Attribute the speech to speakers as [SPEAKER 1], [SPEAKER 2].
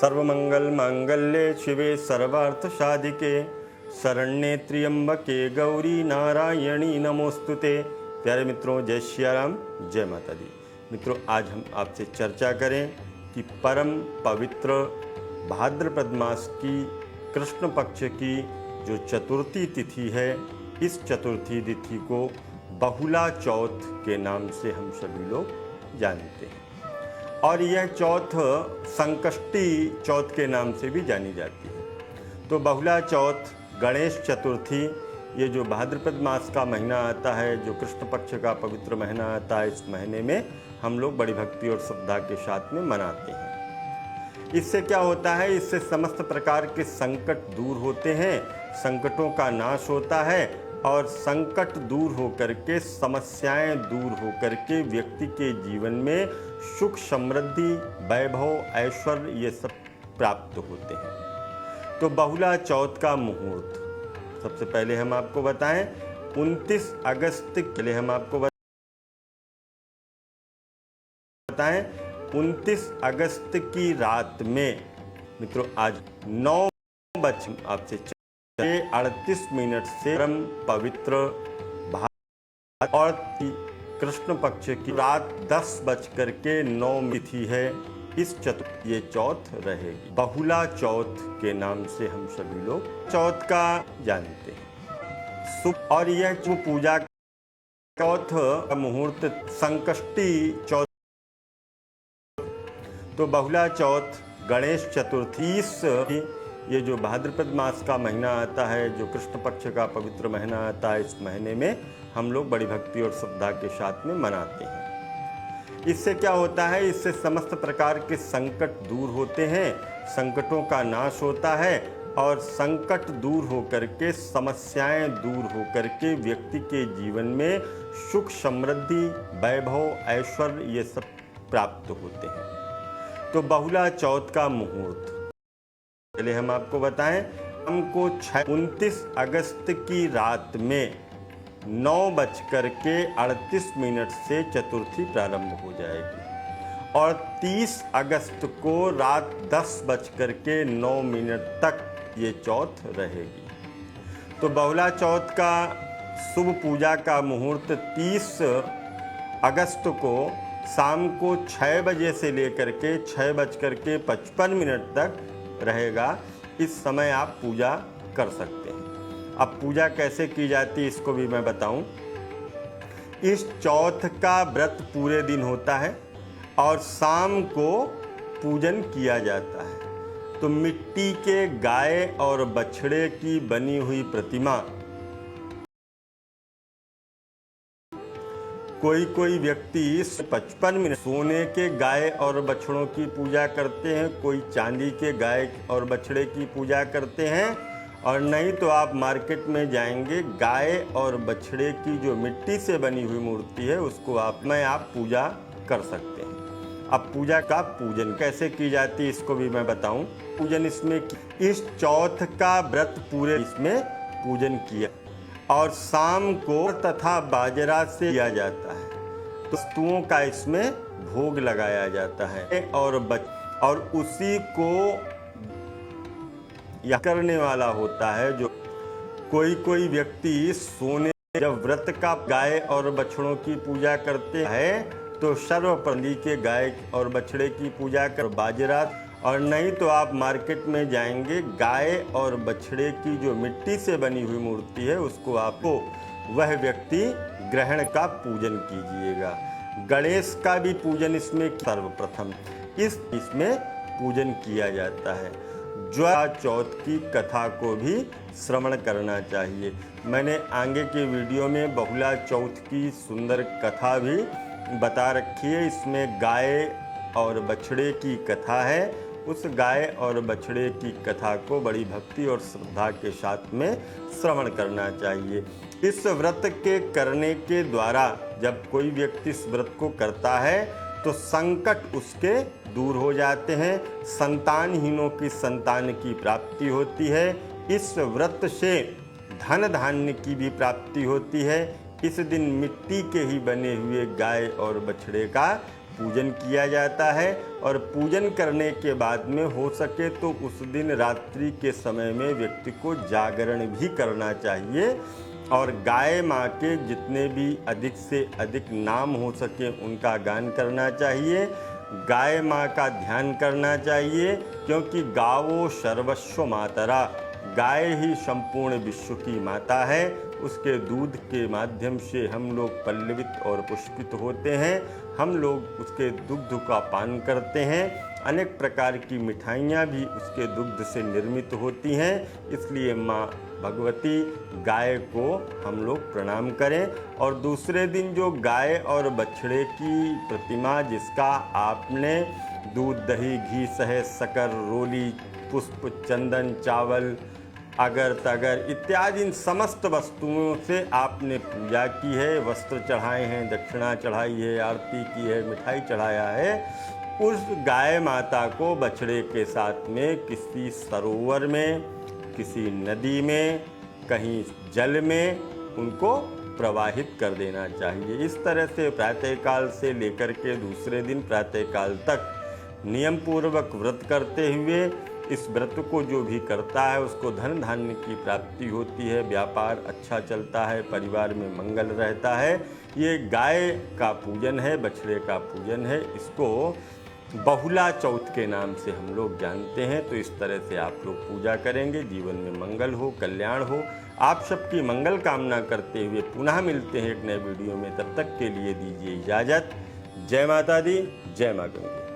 [SPEAKER 1] सर्वमंगल मांगल्ये शिवे सर्वार्थ साधिके शरण्ये त्र्यंबके गौरी नारायणी नमोस्तुते। प्यारे मित्रों, जय सिया राम, जय माता दी। मित्रों, आज हम आपसे चर्चा करें कि परम पवित्र भाद्रपद मास की कृष्ण पक्ष की जो चतुर्थी तिथि है, इस चतुर्थी तिथि को बहुला चौथ के नाम से हम सभी लोग जानते हैं और यह चौथ संकष्टी चौथ के नाम से भी जानी जाती है। तो बहुला चौथ, गणेश चतुर्थी, ये जो भाद्रपद मास का महीना आता है, जो कृष्ण पक्ष का पवित्र महीना आता है, इस महीने में हम लोग बड़ी भक्ति और श्रद्धा के साथ में मनाते हैं। इससे क्या होता है? इससे समस्त प्रकार के संकट दूर होते हैं, संकटों का नाश होता है और संकट दूर होकर के, समस्याएं दूर होकर के व्यक्ति के जीवन में सुख, समृद्धि, वैभव, ऐश्वर्य ये सब प्राप्त होते हैं। तो बहुला चौथ का मुहूर्त सबसे पहले हम आपको बताएं, 29 अगस्त के लिए हम आपको बताएं 29 अगस्त की रात में मित्रों, आज 9 बज आपसे 38 मिनट से परम पवित्र और कृष्ण पक्ष की रात 10:09 तिथि है। इस ये चौथ रहेगी। बहुला चौथ के नाम से हम सभी लोग चौथ का जानते हैं। और यह जो पूजा चौथ मुहूर्त संकष्टी चौथ, तो बहुला चौथ, गणेश चतुर्थी, ये जो भाद्रपद मास का महीना आता है, जो कृष्ण पक्ष का पवित्र महीना आता है, इस महीने में हम लोग बड़ी भक्ति और श्रद्धा के साथ में मनाते हैं। इससे क्या होता है? इससे समस्त प्रकार के संकट दूर होते हैं, संकटों का नाश होता है और संकट दूर होकर के, समस्याएं दूर होकर के व्यक्ति के जीवन में सुख, समृद्धि, वैभव, ऐश्वर्य ये सब प्राप्त होते हैं। तो बहुला चौथ का मुहूर्त पहले हम आपको बताएं, हमको 29 अगस्त की रात में 9:38 से चतुर्थी प्रारंभ हो जाएगी और 30 अगस्त को रात 10:09 तक ये चौथ रहेगी। तो बहुला चौथ का शुभ पूजा का मुहूर्त 30 अगस्त को शाम को 6 बजे से लेकर के 6:55 तक रहेगा। इस समय आप पूजा कर सकते हैं। अब पूजा कैसे की जाती है इसको भी मैं बताऊं। इस चौथ का व्रत पूरे दिन होता है और शाम को पूजन किया जाता है। तो मिट्टी के गाय और बछड़े की बनी हुई प्रतिमा, कोई व्यक्ति 55 मिनट सोने के गाय और बछड़ों की पूजा करते हैं, कोई चांदी के गाय और बछड़े की पूजा करते हैं, और नहीं तो आप मार्केट में जाएंगे, गाय और बछड़े की जो मिट्टी से बनी हुई मूर्ति है उसको आप पूजा कर सकते हैं। अब पूजा का पूजन कैसे की जाती है इसको भी मैं बताऊं। पूजन इसमें इस चौथ का व्रत पूरे इसमें पूजन किया और शाम को तथा बाजरा से किया जाता है। तो वस्तुओं का इसमें भोग लगाया जाता है और उसी को यह करने वाला होता है जो कोई व्यक्ति सोने, जब व्रत का गाय और बछड़ों की पूजा करते हैं तो सर्वप्रथम के गाय और बछड़े की पूजा कर बाजरा, और नहीं तो आप मार्केट में जाएंगे, गाय और बछड़े की जो मिट्टी से बनी हुई मूर्ति है उसको आपको वह व्यक्ति ग्रहण का पूजन कीजिएगा। गणेश का भी पूजन इसमें सर्वप्रथम इसमें पूजन किया जाता है। ज्वाला चौथ की कथा को भी श्रवण करना चाहिए। मैंने आगे के वीडियो में बहुला चौथ की सुंदर कथा भी बता रखी है। इसमें गाय और बछड़े की कथा है। उस गाय और बछड़े की कथा को बड़ी भक्ति और श्रद्धा के साथ में श्रवण करना चाहिए। इस व्रत के करने के द्वारा जब कोई व्यक्ति इस व्रत को करता है तो संकट उसके दूर हो जाते हैं, संतानहीनों की संतान की प्राप्ति होती है। इस व्रत से धन धान्य की भी प्राप्ति होती है। इस दिन मिट्टी के ही बने हुए गाय और बछड़े का पूजन किया जाता है और पूजन करने के बाद में हो सके तो उस दिन रात्रि के समय में व्यक्ति को जागरण भी करना चाहिए और गाय माँ के जितने भी अधिक से अधिक नाम हो सके उनका गान करना चाहिए। गाय माँ का ध्यान करना चाहिए, क्योंकि गावो सर्वस्व मातरा, गाय ही संपूर्ण विश्व की माता है। उसके दूध के माध्यम से हम लोग पल्लवित और पुष्पित होते हैं। हम लोग उसके दुग्ध का पान करते हैं। अनेक प्रकार की मिठाइयाँ भी उसके दुग्ध से निर्मित होती हैं। इसलिए माँ भगवती गाय को हम लोग प्रणाम करें। और दूसरे दिन जो गाय और बछड़े की प्रतिमा, जिसका आपने दूध दही घी सहे शक्कर रोली पुष्प चंदन चावल अगर तगर इत्यादि इन समस्त वस्तुओं से आपने पूजा की है, वस्त्र चढ़ाए हैं, दक्षिणा चढ़ाई है, आरती की है, मिठाई चढ़ाया है, उस गाय माता को बछड़े के साथ में किसी सरोवर में, किसी नदी में, कहीं जल में उनको प्रवाहित कर देना चाहिए। इस तरह से प्रातःकाल से लेकर के दूसरे दिन प्रातःकाल तक नियम पूर्वक व्रत करते हुए, इस व्रत को जो भी करता है उसको धन धान्य की प्राप्ति होती है, व्यापार अच्छा चलता है, परिवार में मंगल रहता है। ये गाय का पूजन है, बछड़े का पूजन है। इसको बहुला चौथ के नाम से हम लोग जानते हैं। तो इस तरह से आप लोग पूजा करेंगे, जीवन में मंगल हो, कल्याण हो। आप सबकी मंगल कामना करते हुए पुनः मिलते हैं एक नए वीडियो में। तब तक के लिए दीजिए इजाज़त। जय माता दी, जय माँ गंगा।